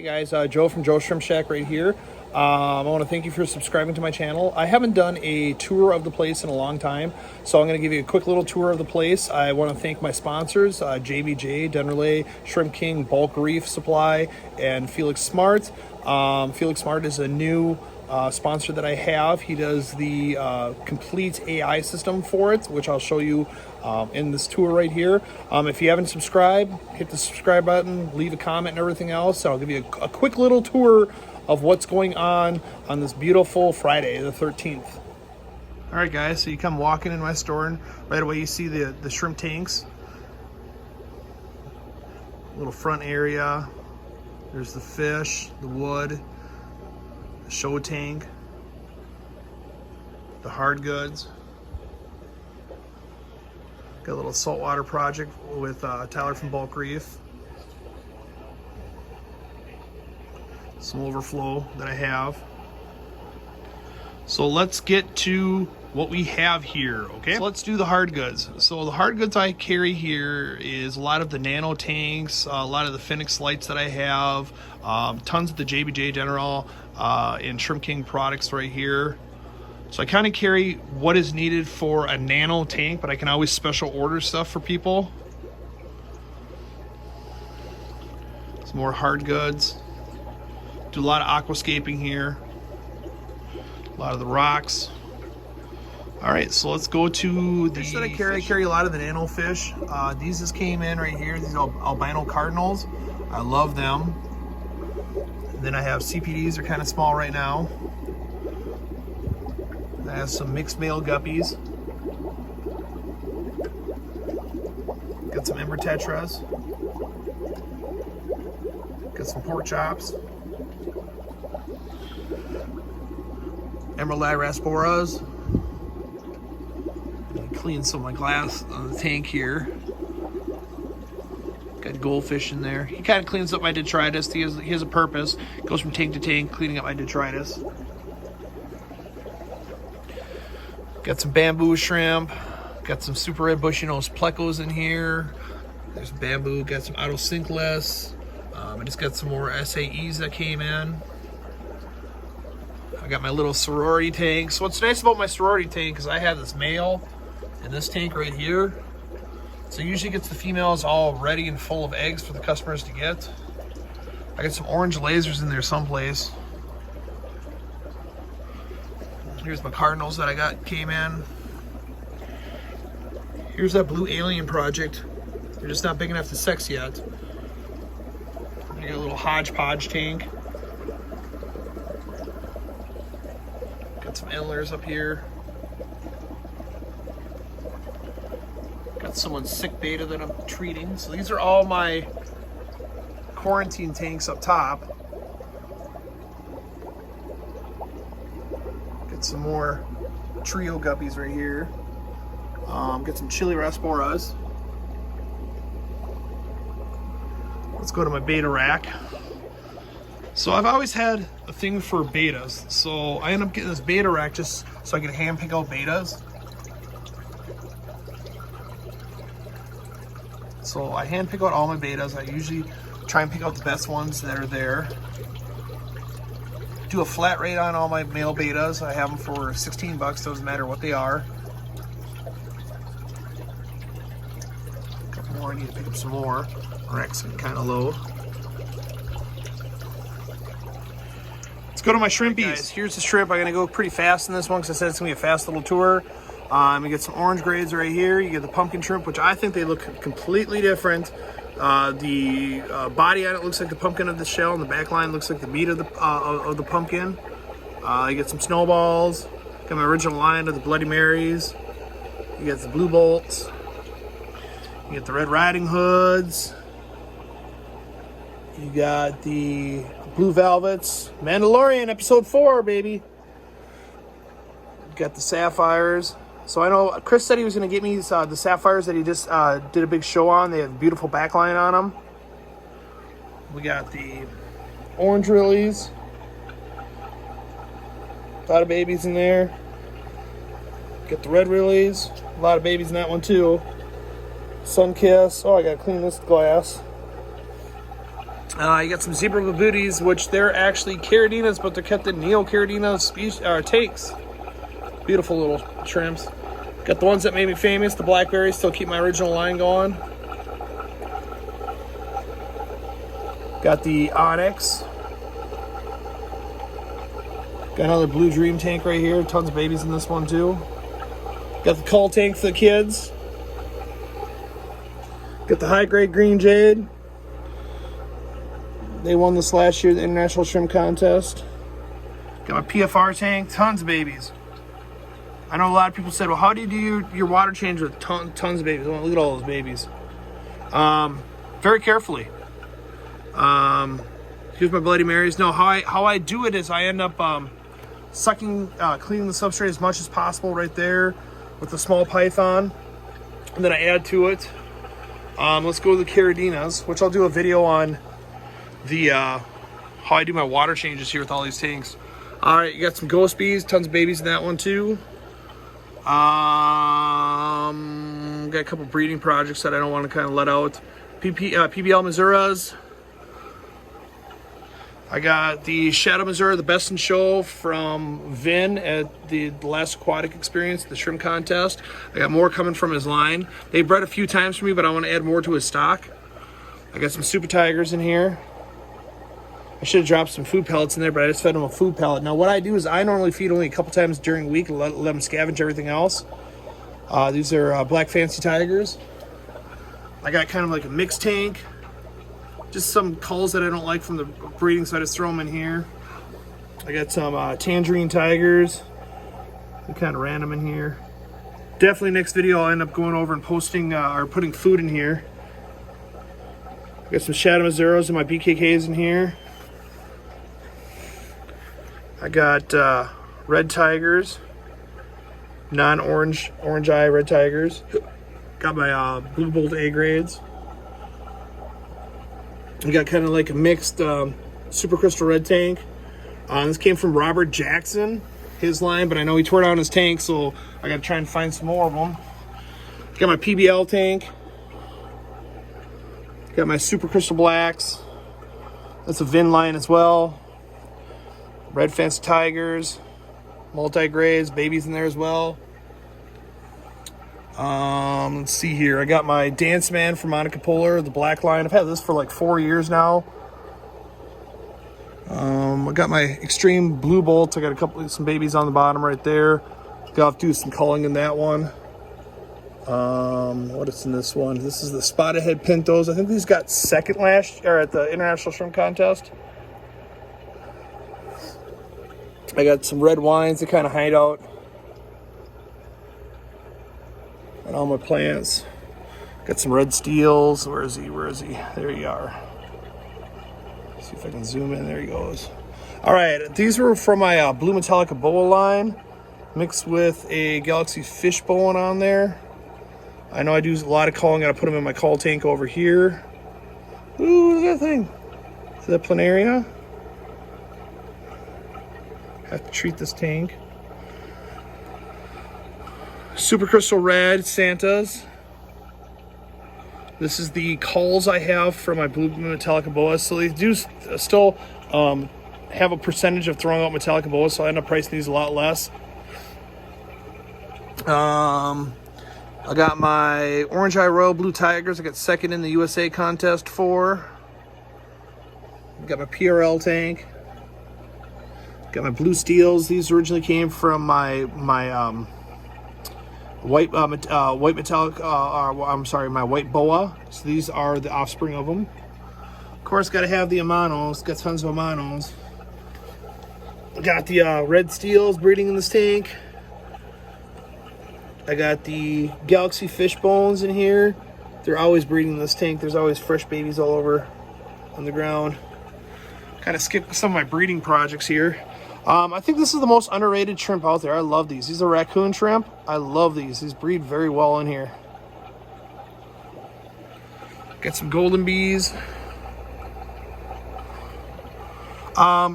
Hey guys, Joe from Joe's Shrimp Shack right here. I want to thank you for subscribing to my channel. I haven't done a tour of the place in a long time, so I'm going to give you a quick little tour of the place. I want to thank my sponsors, JBJ, Dennerley, Shrimp King, Bulk Reef Supply, and Felix Smart. Felix Smart is a new sponsor that I have. He does the complete AI system for it, which I'll show you in this tour right here. If you haven't subscribed, hit the subscribe button, leave a comment and everything else. I'll give you a quick little tour of what's going on this beautiful Friday, the 13th. All right, guys, so you come walking in my store and right away you see the shrimp tanks. Little front area. There's the fish, the wood, the show tank, the hard goods. Got a little saltwater project with Tyler from Bulk Reef. Some overflow that I have. So let's get to what we have here, okay? So let's do the hard goods. So the hard goods I carry here is a lot of the nano tanks, a lot of the Felix lights that I have, tons of the JBJ General and Shrimp King products right here. So I kind of carry what is needed for a nano tank, but I can always special order stuff for people. Some more hard goods. Do a lot of aquascaping here. A lot of the rocks. All right, so let's go to the fish that I carry. I carry a lot of the nano fish. These just came in right here. These are albino cardinals. I love them. And then I have CPDs. They're kind of small right now. I have some mixed male guppies. Got some ember tetras. Got some pork chops. Emerald rasboras. Clean some of my glass on the tank here. Got goldfish in there. He kind of cleans up my detritus. He has a purpose. Goes from tank to tank, cleaning up my detritus. Got some bamboo shrimp. Got some super red bushy nose plecos in here. There's bamboo. Got some auto sinkless. I just got some more SAEs that came in. I got my little sorority tank. So what's nice about my sorority tank is I have this male in this tank right here. So it usually gets the females all ready and full of eggs for the customers to get. I got some orange lasers in there someplace. Here's my cardinals that I came in. Here's that blue alien project. They're just not big enough to sex yet. I got a little hodgepodge tank. Got some antlers up here. Got someone's sick beta that I'm treating. So these are all my quarantine tanks up top. Got some more trio guppies right here. Got some chili rasboras. Let's go to my beta rack. So I've always had a thing for betas. So I end up getting this beta rack just so I can hand pick out betas. So I hand pick out all my betas. I usually try and pick out the best ones that are there. Do a flat rate on all my male betas. I have them for 16 bucks, doesn't matter what they are. A couple more, I need to pick up some more. Rack's kind of low. Let's go to my shrimpies. Guys, here's the shrimp. I'm gonna go pretty fast in this one because I said it's gonna be a fast little tour. You get some orange grades right here. You get the pumpkin shrimp, which I think they look completely different. The body on it looks like the pumpkin of the shell, and the back line looks like the meat of the pumpkin. You get some snowballs. Got my original line of the Bloody Marys. You get the blue bolts. You get the Red Riding Hoods. You got the blue velvets. Mandalorian episode 4, baby. You got the sapphires. So I know Chris said he was going to get me the sapphires that he just did a big show on. They have a beautiful backline on them. We got the orange lilies. A lot of babies in there. Got the red lilies. A lot of babies in that one too. Sun Kiss. Oh, I got to clean this glass. You got some zebra booties, which they're actually Caradinas, but they're kept in Neo-Caridina species tanks. Beautiful little shrimps. Got the ones that made me famous, the blackberries, still keep my original line going. Got the onyx. Got another blue dream tank right here. Tons of babies in this one too. Got the cull tank for the kids. Got the high grade green jade. They won this last year, the International Shrimp Contest. Got my PFR tank, tons of babies. I know a lot of people said, well, how do you do your water change with tons of babies? Well, look at all those babies. Very carefully. Here's my Bloody Marys. No, how I do it is I end up cleaning the substrate as much as possible right there with the small python. And then I add to it. Let's go to the Caradinas, which I'll do a video on the how I do my water changes here with all these tanks. All right, you got some ghost bees, tons of babies in that one too. Got a couple breeding projects that I don't want to kind of let out. PBL Misuras. I got the Shadow Missouri, the best in show from Vin at the last aquatic experience, the shrimp contest. I got more coming from his line. They bred a few times for me, but I want to add more to his stock. I got some super tigers in here. I should have dropped some food pellets in there, but I just fed them a food pellet. Now what I do is I normally feed only a couple times during the week, let them scavenge everything else. These are black fancy tigers. I got kind of like a mixed tank. Just some culls that I don't like from the breeding, so I just throw them in here. I got some tangerine tigers. They're kind of random in here. Definitely next video I'll end up going over and posting or putting food in here. I got some Shadow Mizuros and my BKKs in here. I got red tigers, non-orange, orange eye red tigers. Got my blue bolt A grades. I got kind of like a mixed super crystal red tank. This came from Robert Jackson, his line, but I know he tore down his tank, so I got to try and find some more of them. Got my PBL tank. Got my super crystal blacks. That's a Vin line as well. Red Fence Tigers, multi-grades, babies in there as well. Let's see here. I got my Dance Man from Monica Polar, the black line. I've had this for like 4 years now. I got my Extreme Blue Bolt. I got some babies on the bottom right there. I'll have to do some culling in that one. What is in this one? This is the Spotted Head Pintos. I think these got second last year at the International Shrimp Contest. I got some red wines that kind of hide out. And all my plants. Got some red steels. Where is he? Where is he? There you are. Let's see if I can zoom in. There he goes. All right, these were from my Blue Metallica Boa line, mixed with a Galaxy Fishbone on there. I know I do a lot of culling. I gotta put them in my cull tank over here. Ooh, look at that thing. Is that planaria? Have to treat this tank. Super Crystal Red Santas. This is the culls I have from my Blue Metallica Boas. So they do still have a percentage of throwing out Metallica Boas, so I end up pricing these a lot less. I got my Orange Eye Royal Blue Tigers. I got second in the USA contest for. Got my PRL tank. Got my Blue Steels. These originally came from my white metallic. I'm sorry, my white boa. So these are the offspring of them. Of course, got to have the Amanos. Got tons of Amanos. Got the red steels breeding in this tank. I got the Galaxy Fishbones in here. They're always breeding in this tank. There's always fresh babies all over on the ground. Kind of skipped some of my breeding projects here. I think this is the most underrated shrimp out there. I love these. These are raccoon shrimp. I love these. These breed very well in here. Got some golden bees.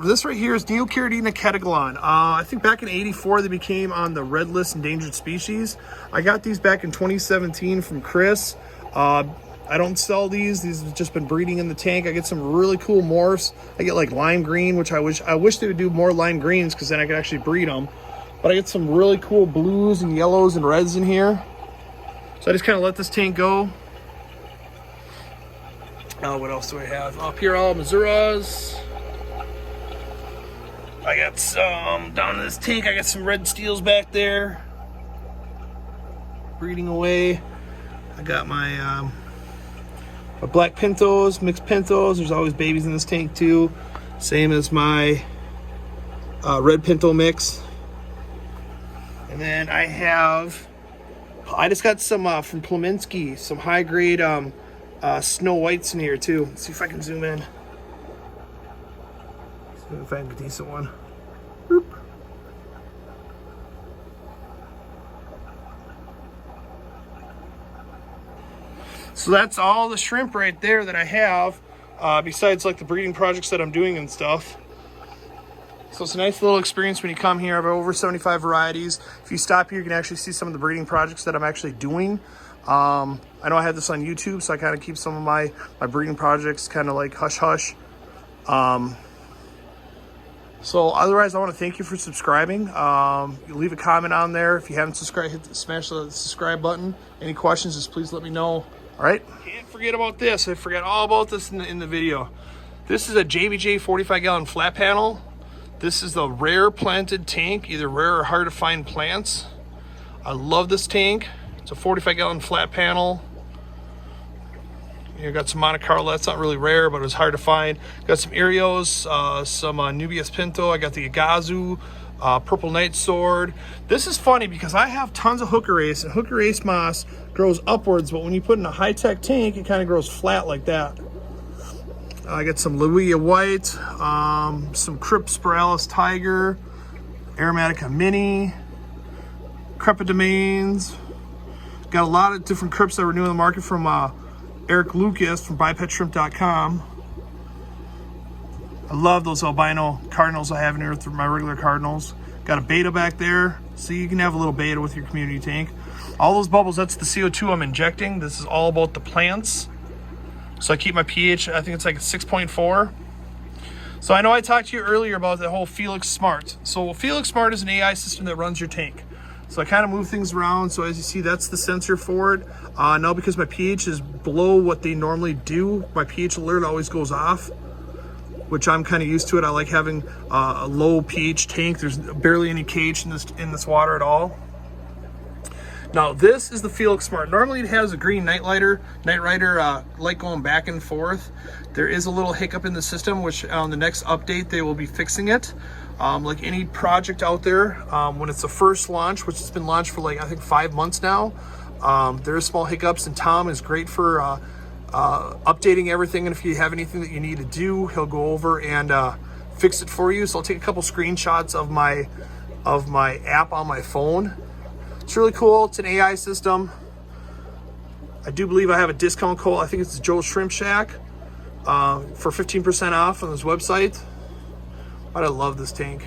This right here is Neo-Caridina Ketagalon. I think back in '84 they became on the red list endangered species. I got these back in 2017 from Chris. I don't sell these. These have just been breeding in the tank. I get some really cool morphs. I get like lime green, which I wish they would do more lime greens, because then I could actually breed them. But I get some really cool blues and yellows and reds in here. So I just kind of let this tank go. What else do I have? Up here, all Misuras. I got some down in this tank. I got some red steels back there, breeding away. I got my black pintos, mixed pintos. There's always babies in this tank too. Same as my red pinto mix. And then I just got some from Pleminski, some high grade Snow Whites in here too. Let's see if I can zoom in. See if I have a decent one. Boop. So that's all the shrimp right there that I have, besides like the breeding projects that I'm doing and stuff. So it's a nice little experience when you come here. I have over 75 varieties. If you stop here, you can actually see some of the breeding projects that I'm actually doing. I know I have this on YouTube, so I kind of keep some of my breeding projects kind of like hush-hush. So otherwise, I want to thank you for subscribing. Leave a comment on there. If you haven't subscribed, smash the subscribe button. Any questions, just please let me know. All right. Can't forget about this. I forgot all about this in the video. This is a JBJ 45-gallon flat panel. This is the rare planted tank, either rare or hard to find plants. I love this tank. It's a 45-gallon flat panel. You got some Monte Carlo. That's not really rare, but it was hard to find. Got some Erios, some Nubius Pinto. I got the Agazu, Purple Night Sword. This is funny because I have tons of hooker ace, and hooker ace moss grows upwards, but when you put in a high-tech tank, it kind of grows flat like that. I got some Louia White, some Crypspiralis Tiger, Aromatica Mini, Crepidomains. Got a lot of different crypts that were new in the market from Eric Lucas from bipedshrimp.com. I love those albino cardinals I have in here with my regular cardinals. Got a beta back there, so you can have a little beta with your community tank. All those bubbles, that's the CO2 I'm injecting. This is all about the plants. So I keep my pH, I think it's like 6.4. So I know I talked to you earlier about the whole Felix Smart. So Felix Smart is an AI system that runs your tank. So I kind of move things around. So as you see, that's the sensor for it. Now because my pH is below what they normally do, my pH alert always goes off, which I'm kind of used to it. I like having a low pH tank. There's barely any pH in this water at all. Now this is the Felix Smart. Normally it has a green Night Rider light going back and forth. There is a little hiccup in the system, which on the next update they will be fixing it. Like any project out there, when it's the first launch, which has been launched for like I think 5 months now, there are small hiccups, and Tom is great for updating everything. And if you have anything that you need to do, he'll go over and fix it for you. So I'll take a couple screenshots of my app on my phone. It's really cool. It's an AI system. I do believe I have a discount code. I think it's Joe's Shrimp Shack for 15% off on this website. But I love this tank.